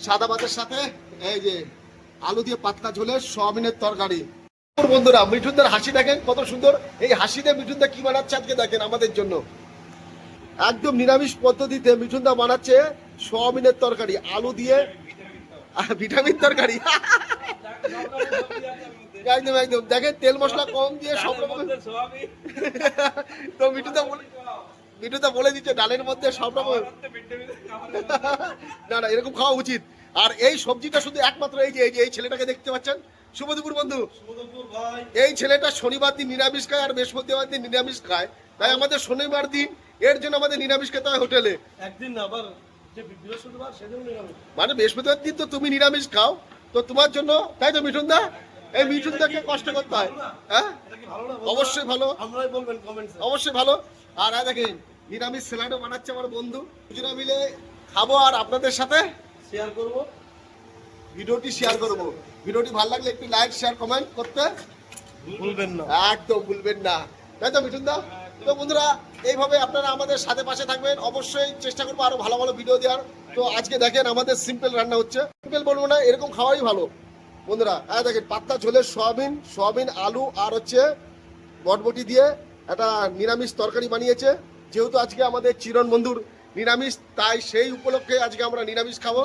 সাদা ভাতের সাথে এই যে আলু দিয়ে পাতলা ঝোলের সয়াবিনের তরকারি। বন্ধুরা মিঠুনদার হাসি দেখেন কত সুন্দর, এই হাসিতে মিঠুনদা কি বানাচ্ছে আজকে দেখেন আমাদের জন্য। একদম নিরামিষ পদ্ধতিতে মিঠুনদা বানাচ্ছে সয়াবিনের তরকারি আলু দিয়ে, ভিটামিন তরকারি। একদম একদম দেখেন তেল মশলা কম দিয়ে সব রকম। তো মিঠুনদা বলে দিচ্ছে ডালের মধ্যে সব রকম। না না এরকম খাওয়া উচিত। আর এই সবজিটা শুধু একমাত্র এই যে এই ছেলেটাকে দেখতে পাচ্ছেন শুভদুপুর বন্ধু, এই ছেলেটা শনিবার দিন নিরামিষ খায় আর বৃহস্পতিবার দিন নিরামিষ খায়। তাই আমাদের শনিবার দিন এর জন্য আমাদের নিরামিষ খেতে হয় হোটেলে। একদিন না আবার যে বৃহস্পতিবার সেদিন নিরামিষ, মানে বৃহস্পতিবার দিন তো তুমি নিরামিষ খাও, তো তোমার জন্য তাই তো মিঠুনদা, এই মিঠুনদাকে কষ্ট করতে হয়। হ্যাঁ অবশ্যই ভালো, অবশ্যই ভালো। আর দেখেন নিরামিষ স্যালাডও বানাচ্ছে আমার বন্ধু, দুজনে মিলে খাবো আর আপনাদের সাথে শেয়ার করব, ভিডিওটি শেয়ার করব। ভিডিওটি ভালো লাগলে একটু লাইক শেয়ার কমেন্ট করতে ভুলবেন না, একদম ভুলবেন না, তাই তো মিঠুনদা? তো বন্ধুরা এইভাবে আপনারা আমাদের সাথে পাশে থাকবেন, অবশ্যই চেষ্টা করবো আরো ভালো ভালো ভিডিও দেওয়ার। তো আজকে দেখেন আমাদের সিম্পল রান্না হচ্ছে, সিম্পল বলবো না এরকম খাওয়াই ভালো বন্ধুরা। দেখেন পাতলা ঝোলের সয়াবিন আলু আর হচ্ছে বটবটি দিয়ে একটা নিরামিষ তরকারি বানিয়েছে। যেহেতু আজকে আমাদের চিরন বন্ধুর নিরামিষ, তাই সেই উপলক্ষে আজকে আমরা নিরামিষ খাবো।